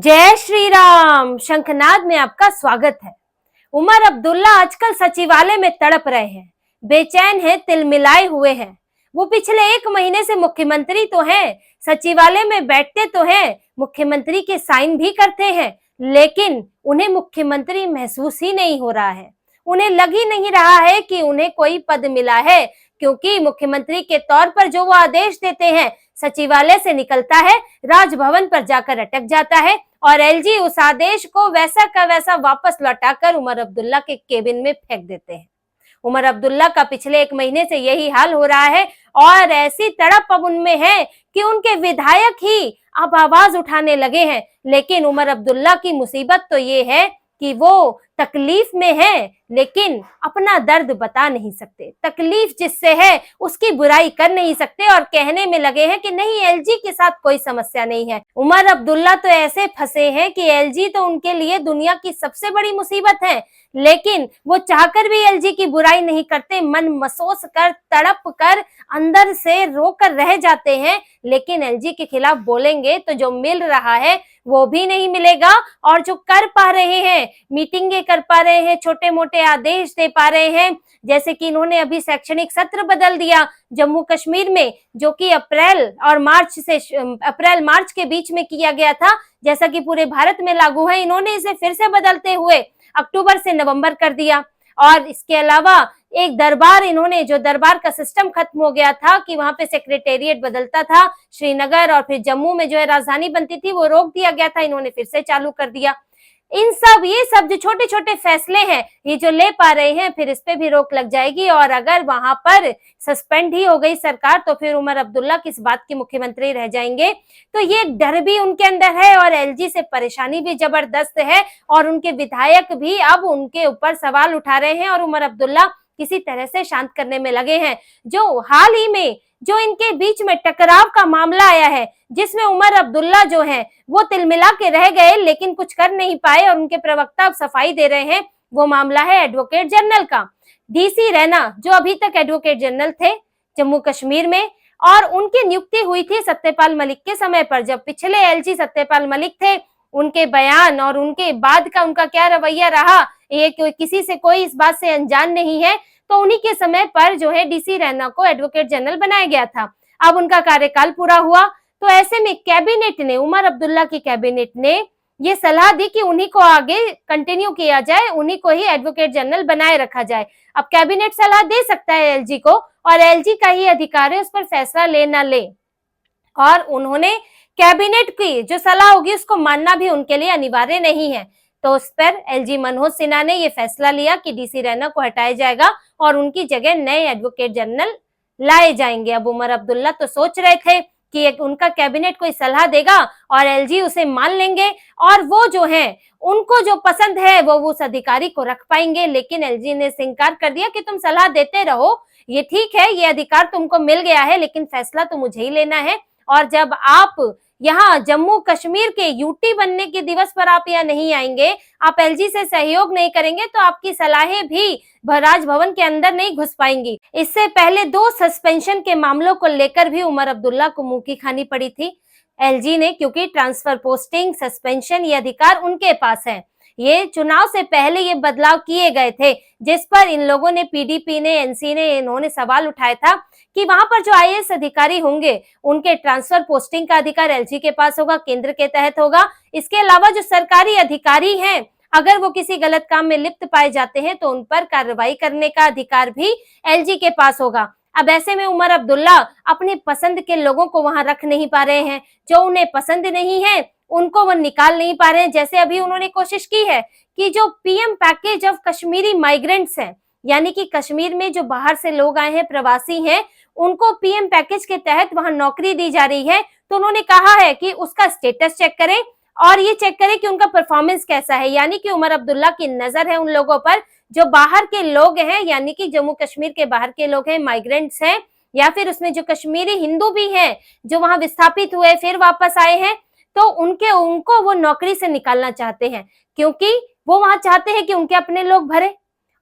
जय श्री राम। शंखनाद में आपका स्वागत है। उमर अब्दुल्ला आजकल सचिवालय में तड़प रहे हैं, बेचैन हैं, तिलमिलाए हुए हैं। वो पिछले 1 महीने से मुख्यमंत्री तो हैं, सचिवालय में बैठते तो हैं, मुख्यमंत्री के साइन भी करते हैं, लेकिन उन्हें मुख्यमंत्री महसूस ही नहीं हो रहा है। उन्हें लग ही नहीं रहा है कि उन्हें कोई पद मिला है, क्योंकि मुख्यमंत्री के तौर पर जो वो आदेश देते हैं सचिवालय से निकलता है, राजभवन पर जाकर अटक जाता है और एलजी उस आदेश को वैसा का वैसा वापस लौटाकर उमर अब्दुल्ला के केबिन में फेंक देते हैं। उमर अब्दुल्ला का पिछले 1 महीने से यही हाल हो रहा है और ऐसी तड़प अब उनमें है कि उनके विधायक ही अब आवाज उठाने लगे हैं। लेकिन उमर अब्दुल्ला की मुसीबत तो ये है कि वो तकलीफ में है, लेकिन अपना दर्द बता नहीं सकते। तकलीफ जिससे है उसकी बुराई कर नहीं सकते और कहने में लगे हैं कि नहीं, एलजी के साथ कोई समस्या नहीं है। उमर अब्दुल्ला तो ऐसे फंसे हैं कि एलजी तो उनके लिए दुनिया की सबसे बड़ी मुसीबत है, लेकिन वो चाहकर भी एलजी की बुराई नहीं करते। मन मसोस कर, तड़प कर, अंदर से रोकर रह जाते हैं, लेकिन एलजी के खिलाफ बोलेंगे तो जो मिल रहा है वो भी नहीं मिलेगा। और जो कर पा रहे हैं, मीटिंगें कर पा रहे हैं, छोटे मोटे आदेश दे पा रहे हैं, जैसे कि इन्होंने अभी शैक्षणिक सत्र बदल दिया जम्मू कश्मीर में, जो कि अप्रैल मार्च के बीच में किया गया था, जैसा कि पूरे भारत में लागू है। इन्होंने इसे फिर से बदलते हुए अक्टूबर से नवंबर कर दिया। और इसके अलावा एक दरबार, इन्होंने जो दरबार का सिस्टम खत्म हो गया था कि वहां पे सेक्रेटेरिएट बदलता था, श्रीनगर और फिर जम्मू में जो है राजधानी बनती थी, वो रोक दिया गया था, इन्होंने फिर से चालू कर दिया। ये सब जो छोटे छोटे फैसले हैं, ये जो ले पा रहे हैं, फिर इस पे भी रोक लग जाएगी। और अगर वहां पर सस्पेंड ही हो गई सरकार तो फिर उमर अब्दुल्ला किस बात के मुख्यमंत्री रह जाएंगे। तो ये डर भी उनके अंदर है और एलजी से परेशानी भी जबरदस्त है और उनके विधायक भी अब उनके ऊपर सवाल उठा रहे हैं और उमर अब्दुल्ला किसी तरह से शांत करने में लगे हैं। जो हाल ही में जो इनके बीच में टकराव का मामला आया है, जिसमें उमर अब्दुल्ला जो है वो तिलमिला के रह गए लेकिन कुछ कर नहीं पाए और उनके प्रवक्ता अब सफाई दे रहे हैं, वो मामला है एडवोकेट जनरल का। डीसी रैना जो अभी तक एडवोकेट जनरल थे जम्मू कश्मीर में, और उनकी नियुक्ति हुई थी सत्यपाल मलिक के समय पर। जब पिछले एलजी सत्यपाल मलिक थे, उनके बयान और उनके बाद का उनका क्या रवैया रहा, ये किसी से कोई इस बात से अनजान नहीं है। तो उन्हीं के समय पर जो है डीसी रैना को एडवोकेट जनरल बनाया गया था। अब उनका कार्यकाल पूरा हुआ तो ऐसे में कैबिनेट ने, उमर अब्दुल्ला की कैबिनेट ने ये सलाह दी कि उन्हीं को आगे कंटिन्यू किया जाए, उन्हीं को ही एडवोकेट जनरल बनाए रखा जाए। अब कैबिनेट सलाह दे सकता है एलजी को और एलजी का ही अधिकार है उस पर फैसला ले ना ले। और उन्होंने कैबिनेट की जो सलाह होगी उसको मानना भी उनके लिए अनिवार्य नहीं है। तो उस पर एलजी मनोज सिन्हा ने यह फैसला लिया कि डीसी रैना को हटाया जाएगा और उनकी जगह नए एडवोकेट जनरल लाए जाएंगे। अब उमर अब्दुल्ला तो सोच रहे थे कि उनका कैबिनेट कोई सलाह देगा और एलजी उसे मान लेंगे और वो जो है उनको जो पसंद है वो उस अधिकारी को रख पाएंगे, लेकिन एलजी ने इनकार कर दिया कि तुम सलाह देते रहो, ये ठीक है, ये अधिकार तुमको मिल गया है, लेकिन फैसला तो मुझे ही लेना है। और जब आप यहाँ जम्मू कश्मीर के यूटी बनने के दिवस पर आप यहाँ नहीं आएंगे, आप एलजी से सहयोग नहीं करेंगे, तो आपकी सलाहें भी राजभवन के अंदर नहीं घुस पाएंगी। इससे पहले 2 सस्पेंशन के मामलों को लेकर भी उमर अब्दुल्ला को मुंह की खानी पड़ी थी एलजी ने, क्योंकि ट्रांसफर, पोस्टिंग, सस्पेंशन ये अधिकार उनके पास है। ये चुनाव से पहले ये बदलाव किए गए थे, जिस पर इन लोगों ने, पीडीपी ने, एनसी ने, इन्होंने सवाल उठाया था कि वहां पर जो आईएएस अधिकारी होंगे उनके ट्रांसफर पोस्टिंग का अधिकार एलजी के पास होगा, केंद्र के तहत होगा। इसके अलावा जो सरकारी अधिकारी हैं, अगर वो किसी गलत काम में लिप्त पाए जाते हैं तो उन पर कार्रवाई करने का अधिकार भी एलजी के पास होगा। अब ऐसे में उमर अब्दुल्ला अपने पसंद के लोगों को वहां रख नहीं पा रहे हैं, जो उन्हें पसंद नहीं है उनको वो निकाल नहीं पा रहे हैं। जैसे अभी उन्होंने कोशिश की है कि जो PM package of Kashmiri migrants हैं, यानी कि कश्मीर में जो बाहर से लोग आए हैं, प्रवासी हैं, उनको पीएम पैकेज के तहत वहां नौकरी दी जा रही है। तो उन्होंने कहा है कि उसका स्टेटस चेक करें और ये चेक करें कि उनका परफॉर्मेंस कैसा है। यानी कि उमर अब्दुल्ला की नजर है उन लोगों पर जो बाहर के लोग हैं, यानी कि जम्मू कश्मीर के बाहर के लोग हैं, माइग्रेंट्स हैं, या फिर उसमें जो कश्मीरी हिंदू भी हैं जो वहां विस्थापित हुए फिर वापस आए हैं, तो उनको वो नौकरी से निकालना चाहते हैं, क्योंकि वो वहां चाहते हैं कि उनके अपने लोग भरे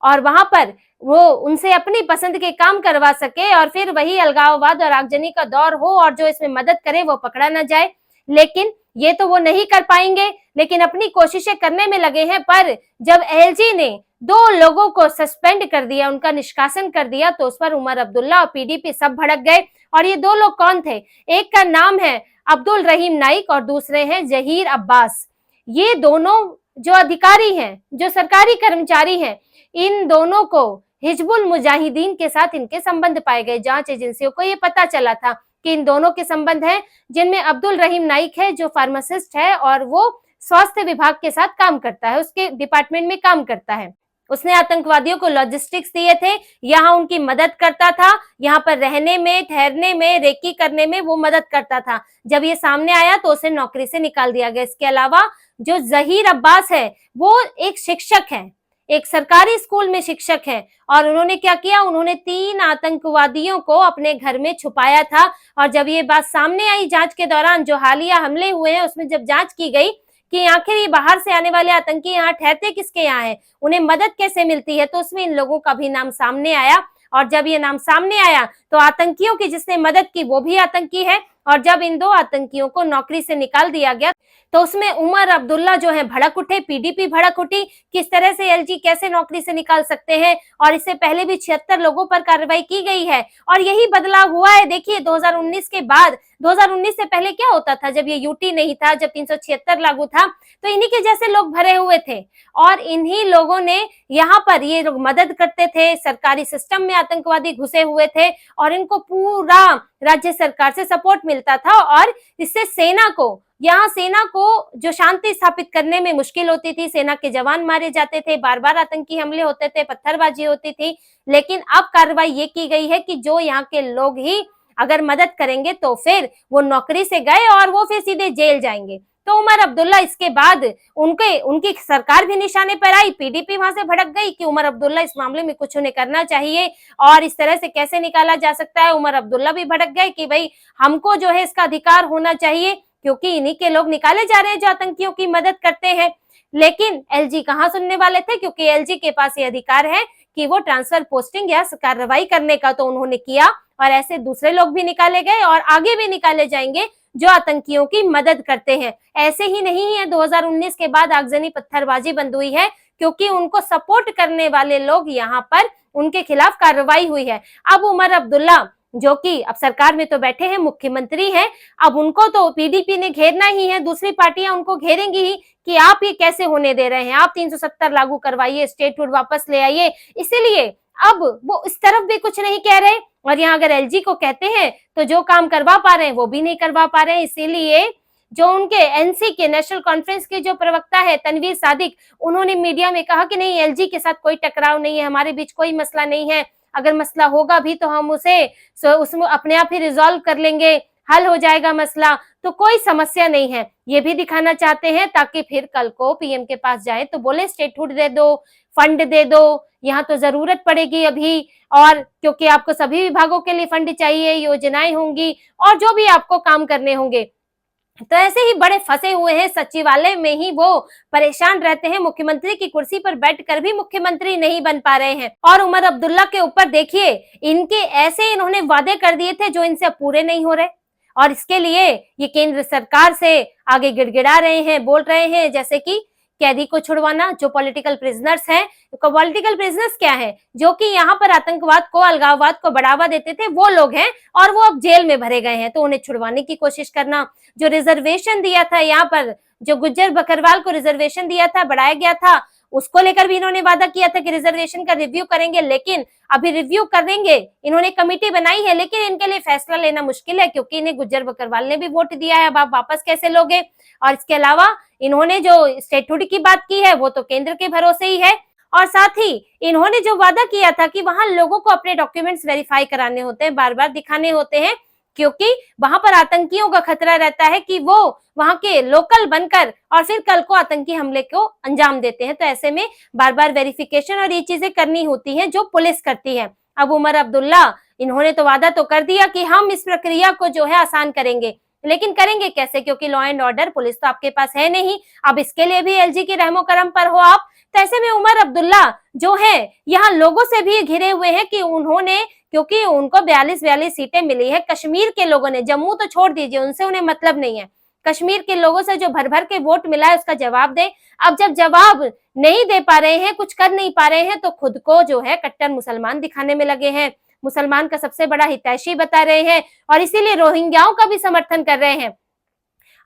और वहां पर वो उनसे अपनी पसंद के काम करवा सके और फिर वही अलगाववाद और आगजनी का दौर हो और जो इसमें मदद करे वो पकड़ा ना जाए। लेकिन ये तो वो नहीं कर पाएंगे, लेकिन अपनी कोशिशें करने में लगे हैं। पर जब एलजी ने 2 लोगों को सस्पेंड कर दिया, उनका निष्कासन कर दिया, तो उस पर उमर अब्दुल्ला और पीडीपी सब भड़क गए। और ये 2 लोग कौन थे? एक का नाम है अब्दुल रहीम नाइक और दूसरे हैं जहीर अब्बास। ये दोनों जो अधिकारी हैं, जो सरकारी कर्मचारी हैं, इन दोनों को हिजबुल मुजाहिदीन के साथ इनके संबंध पाए गए। जांच एजेंसियों को ये पता चला था कि इन दोनों के संबंध हैं, जिनमें अब्दुल रहीम नाइक है जो फार्मासिस्ट है और वो स्वास्थ्य विभाग के साथ काम करता है, उसके डिपार्टमेंट में काम करता है। उसने आतंकवादियों को लॉजिस्टिक्स दिए थे, यहाँ उनकी मदद करता था, यहाँ पर रहने में, ठहरने में, रेकी करने में वो मदद करता था। जब ये सामने आया तो उसे नौकरी से निकाल दिया गया। इसके अलावा जो जहीर अब्बास है वो एक शिक्षक है, एक सरकारी स्कूल में शिक्षक है, और उन्होंने क्या किया, उन्होंने 3 आतंकवादियों को अपने घर में छुपाया था। और जब ये बात सामने आई जांच के दौरान, जो हालिया हमले हुए हैं उसमें जब जांच की गई कि आखिर ये बाहर से आने वाले आतंकी यहाँ ठहरते किसके यहाँ है, उन्हें मदद कैसे मिलती है, तो उसमें इन लोगों का भी नाम सामने आया। और जब ये नाम सामने आया तो आतंकियों की जिसने मदद की वो भी आतंकी है। और जब इन 2 आतंकियों को नौकरी से निकाल दिया गया तो उसमें उमर अब्दुल्ला जो है भड़क उठे, पीडीपी भड़क उठी, किस तरह से एलजी कैसे नौकरी से निकाल सकते हैं। और इससे पहले भी 76 लोगों पर कार्रवाई की गई है और यही बदलाव हुआ है। देखिए 2019 के बाद, 2019 से पहले क्या होता था, जब ये यूटी नहीं था, जब 376 लागू था, तो इन्हीं के जैसे लोग भरे हुए थे और इन्हीं लोगों ने यहाँ पर ये लोग मदद करते थे, सरकारी सिस्टम में आतंकवादी घुसे हुए थे और इनको पूरा राज्य सरकार से सपोर्ट मिलता था। और इससे सेना को जो शांति स्थापित करने में मुश्किल होती थी, सेना के जवान मारे जाते थे, बार बार आतंकी हमले होते थे, पत्थरबाजी होती थी। लेकिन अब कार्रवाई ये की गई है कि जो यहाँ के लोग ही अगर मदद करेंगे तो फिर वो नौकरी से गए और वो फिर सीधे जेल जाएंगे। तो उमर अब्दुल्ला इसके बाद उनकी सरकार भी निशाने पर आई, पीडीपी वहां से भड़क गई कि उमर अब्दुल्ला इस मामले में कुछ उन्हें करना चाहिए और इस तरह से कैसे निकाला जा सकता है। उमर अब्दुल्ला भी भड़क गए कि भाई हमको जो है इसका अधिकार होना चाहिए, क्योंकि इन्हीं के लोग निकाले जा रहे हैं जो आतंकियों की मदद करते हैं। लेकिन एलजी कहाँ सुनने वाले थे, क्योंकि एलजी के पास ये अधिकार है कि वो ट्रांसफर पोस्टिंग या कार्रवाई करने का, तो उन्होंने किया और ऐसे दूसरे लोग भी निकाले गए और आगे भी निकाले जाएंगे जो आतंकियों की मदद करते हैं। ऐसे ही नहीं है, 2019 के बाद आगजनी पत्थरबाजी बंद हुई है क्योंकि उनको सपोर्ट करने वाले लोग यहाँ पर उनके खिलाफ कार्रवाई हुई है। अब उमर अब्दुल्ला जो कि अब सरकार में तो बैठे हैं, मुख्यमंत्री हैं, अब उनको तो पीडीपी ने घेरना ही है, दूसरी पार्टियां उनको घेरेंगी ही कि आप ये कैसे होने दे रहे हैं, आप 370 लागू करवाइए, स्टेटहुड वापस ले आइए। इसीलिए अब वो इस तरफ भी कुछ नहीं कह रहे और यहाँ अगर एलजी को कहते हैं तो जो काम करवा पा रहे हैं वो भी नहीं करवा पा रहे हैं। इसीलिए जो उनके एनसी के नेशनल कॉन्फ्रेंस के जो प्रवक्ता है तनवीर सादिक, उन्होंने मीडिया में कहा कि नहीं, एलजी के साथ कोई टकराव नहीं है, हमारे बीच कोई मसला नहीं है, अगर मसला होगा भी तो हम उसमें अपने आप ही रिजॉल्व कर लेंगे, हल हो जाएगा मसला, तो कोई समस्या नहीं है। ये भी दिखाना चाहते हैं ताकि फिर कल को पीएम के पास जाए तो बोले स्टेटहुड दे दो, फंड दे दो, यहाँ तो जरूरत पड़ेगी अभी, और क्योंकि आपको सभी विभागों के लिए फंड चाहिए, योजनाएं होंगी और जो भी आपको काम करने होंगे। तो ऐसे ही बड़े फंसे हुए हैं, सचिवालय में ही वो परेशान रहते हैं, मुख्यमंत्री की कुर्सी पर बैठकर भी मुख्यमंत्री नहीं बन पा रहे हैं। और उमर अब्दुल्ला के ऊपर देखिए, इन्होंने वादे कर दिए थे जो इनसे पूरे नहीं हो रहे और इसके लिए ये केंद्र सरकार से आगे गिड़गिड़ा रहे हैं, बोल रहे हैं, जैसे कि कैदी को छुड़वाना, जो पॉलिटिकल प्रिजनर्स हैं। पॉलिटिकल प्रिजनर्स क्या है, जो कि यहाँ पर आतंकवाद को, अलगाववाद को बढ़ावा देते थे, वो लोग हैं और वो अब जेल में भरे गए हैं, तो उन्हें छुड़वाने की कोशिश करना। जो रिजर्वेशन दिया था यहाँ पर, जो गुज्जर बकरवाल को रिजर्वेशन दिया था, बढ़ाया गया था, उसको लेकर भी इन्होंने वादा किया था कि रिजर्वेशन का रिव्यू करेंगे, लेकिन अभी रिव्यू करेंगे, इन्होंने कमेटी बनाई है, लेकिन इनके लिए फैसला लेना मुश्किल है क्योंकि इन्हें गुज्जर बकरवाल ने भी वोट दिया है, अब आप वापस कैसे लोगे। और इसके अलावा इन्होंने जो स्टेटहुड की बात की है वो तो केंद्र के भरोसे ही है, और साथ ही इन्होंने जो वादा किया था कि वहां लोगों को अपने डॉक्यूमेंट्स वेरीफाई कराने होते हैं, बार बार दिखाने होते हैं, क्योंकि वहां पर आतंकियों का खतरा रहता है कि वो वहां के लोकल बनकर और फिर कल को आतंकी हमले को अंजाम देते हैं। तो ऐसे में बार बार वेरिफिकेशन और ये चीजें करनी होती हैं जो पुलिस करती है। अब उमर अब्दुल्ला, इन्होंने तो वादा तो कर दिया कि हम इस प्रक्रिया को जो है आसान करेंगे, लेकिन करेंगे कैसे, क्योंकि लॉ एंड ऑर्डर पुलिस तो आपके पास है नहीं। अब इसके लिए भी एलजी के रहमो करम पर हो आप। तो ऐसे में उमर अब्दुल्ला जो है यहाँ लोगों से भी घिरे हुए हैं कि उन्होंने, क्योंकि उनको 42 सीटें मिली है, कश्मीर के लोगों ने, जम्मू तो छोड़ दीजिए, उनसे उन्हें मतलब नहीं है, कश्मीर के लोगों से जो भर भर के वोट मिला है उसका जवाब दें। अब जब जवाब नहीं दे पा रहे हैं, कुछ कर नहीं पा रहे हैं, तो खुद को जो है कट्टर मुसलमान दिखाने में लगे हैं, मुसलमान का सबसे बड़ा हितैषी बता रहे हैं और इसीलिए रोहिंग्याओं का भी समर्थन कर रहे हैं।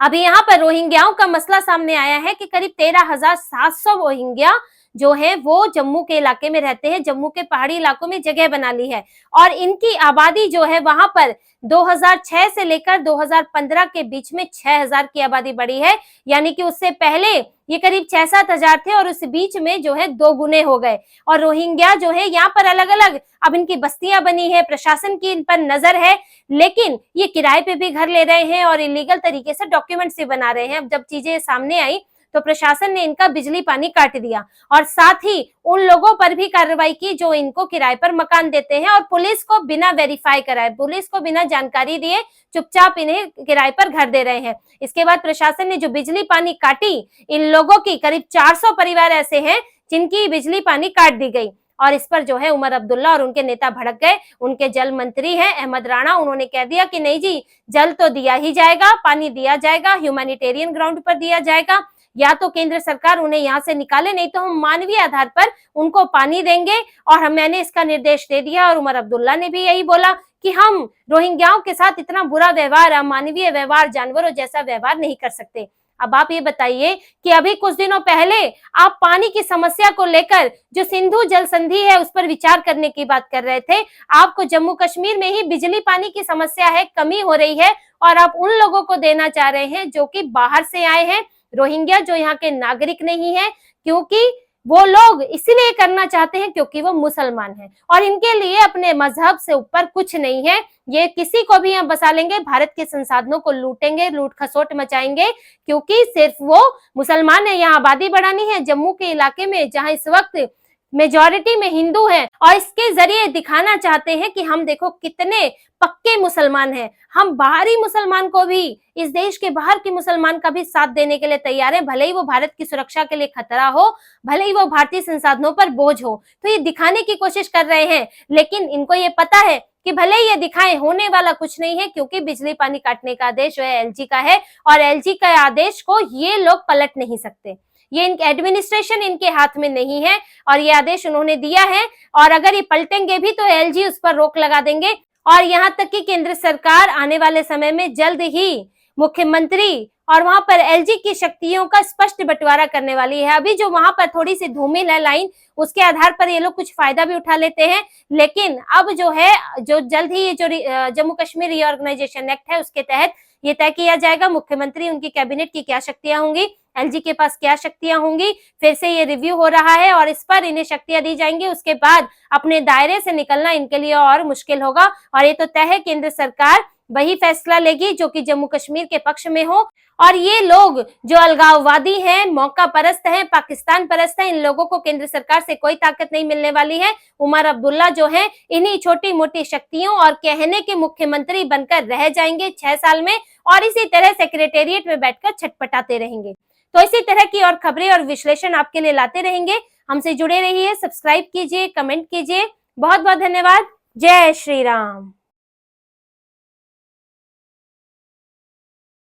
अभी यहाँ पर रोहिंग्याओं का मसला सामने आया है कि करीब 13,700 रोहिंग्या जो है वो जम्मू के इलाके में रहते हैं, जम्मू के पहाड़ी इलाकों में जगह बना ली है और इनकी आबादी जो है वहां पर 2006 से लेकर 2015 के बीच में 6,000 की आबादी बढ़ी है, यानी कि उससे पहले ये करीब 6-7 हजार थे और उस बीच में जो है 2 गुने हो गए। और रोहिंग्या जो है यहाँ पर अलग अलग अब इनकी बस्तियां बनी है, प्रशासन की इन पर नजर है, लेकिन ये किराए पे भी घर ले रहे हैं और इलीगल तरीके से डॉक्यूमेंट्स भी बना रहे हैं। अब जब चीजें सामने आई तो प्रशासन ने इनका बिजली पानी काट दिया और साथ ही उन लोगों पर भी कार्रवाई की जो इनको किराए पर मकान देते हैं और पुलिस को बिना वेरीफाई कराए, पुलिस को बिना जानकारी दिए चुपचाप इन्हें किराए पर घर दे रहे हैं। इसके बाद प्रशासन ने जो बिजली पानी काटी, इन लोगों की करीब 400 परिवार ऐसे हैं जिनकी बिजली पानी काट दी गई और इस पर जो है उमर अब्दुल्ला और उनके नेता भड़क गए। उनके जल मंत्री हैं अहमद राणा, उन्होंने कह दिया कि नहीं जी, जल तो दिया ही जाएगा, पानी दिया जाएगा, ह्यूमैनिटेरियन ग्राउंड पर दिया जाएगा, या तो केंद्र सरकार उन्हें यहाँ से निकाले, नहीं तो हम मानवीय आधार पर उनको पानी देंगे। और मैंने इसका निर्देश दे दिया और उमर अब्दुल्ला ने भी यही बोला कि हम रोहिंग्याओं के साथ इतना बुरा व्यवहार, अमानवीय व्यवहार, जानवरों जैसा व्यवहार नहीं कर सकते। अब आप ये बताइए कि अभी कुछ दिनों पहले आप पानी की समस्या को लेकर जो सिंधु जल संधि है उस पर विचार करने की बात कर रहे थे। आपको जम्मू कश्मीर में ही बिजली पानी की समस्या है, कमी हो रही है और आप उन लोगों को देना चाह रहे हैं जो कि बाहर से आए हैं, रोहिंग्या जो यहाँ के नागरिक नहीं है, क्योंकि वो लोग इसलिए करना चाहते हैं क्योंकि वो मुसलमान हैं और इनके लिए अपने मजहब से ऊपर कुछ नहीं है। ये किसी को भी यहाँ बसा लेंगे, भारत के संसाधनों को लूटेंगे, लूट खसोट मचाएंगे, क्योंकि सिर्फ वो मुसलमान है। यहाँ आबादी बढ़ानी है जम्मू के इलाके में जहाँ इस वक्त मेजॉरिटी में हिंदू है और इसके जरिए दिखाना चाहते हैं कि हम देखो कितने पक्के मुसलमान हैं, हम बाहरी मुसलमान को भी, इस देश के बाहर के मुसलमान का भी साथ देने के लिए तैयार हैं, भले ही वो भारत की सुरक्षा के लिए खतरा हो, भले ही वो भारतीय संसाधनों पर बोझ हो। तो ये दिखाने की कोशिश कर रहे हैं, लेकिन इनको ये पता है कि भले ही ये दिखाएं, होने वाला कुछ नहीं है, क्योंकि बिजली पानी काटने का आदेश जो है एलजी का है और एलजी का आदेश को ये लोग पलट नहीं सकते। ये इनके एडमिनिस्ट्रेशन इनके हाथ में नहीं है और ये आदेश उन्होंने दिया है और अगर ये पलटेंगे भी तो एलजी उस पर रोक लगा देंगे। और यहाँ तक कि केंद्र सरकार आने वाले समय में जल्द ही मुख्यमंत्री और वहां पर एलजी की शक्तियों का स्पष्ट बंटवारा करने वाली है। अभी जो वहां पर थोड़ी सी धूमिल है लाइन, उसके आधार पर ये लोग कुछ फायदा भी उठा लेते हैं, लेकिन अब जो है जो जल्द ही जो जम्मू कश्मीर रीऑर्गेनाइजेशन एक्ट है उसके तहत ये तय किया जाएगा मुख्यमंत्री, उनकी कैबिनेट की क्या शक्तियां होंगी, एलजी के पास क्या शक्तियां होंगी। फिर से ये रिव्यू हो रहा है और इस पर इन्हें शक्तियां दी जाएंगी, उसके बाद अपने दायरे से निकलना इनके लिए और मुश्किल होगा। और ये तो तय है केंद्र सरकार वही फैसला लेगी जो कि जम्मू कश्मीर के पक्ष में हो। और ये लोग जो अलगाववादी हैं, मौका परस्त हैं, पाकिस्तान परस्त हैं, इन लोगों को केंद्र सरकार से कोई ताकत नहीं मिलने वाली है। उमर अब्दुल्ला जो है इन्हीं छोटी मोटी शक्तियों और कहने के मुख्यमंत्री बनकर रह जाएंगे 6 साल में और इसी तरह सेक्रेटेरिएट में बैठकर छटपटाते रहेंगे। तो इसी तरह की और खबरें और विश्लेषण आपके लिए लाते रहेंगे। हमसे जुड़े रहिए, सब्सक्राइब कीजिए, कमेंट कीजिए। बहुत बहुत धन्यवाद। जय श्री राम।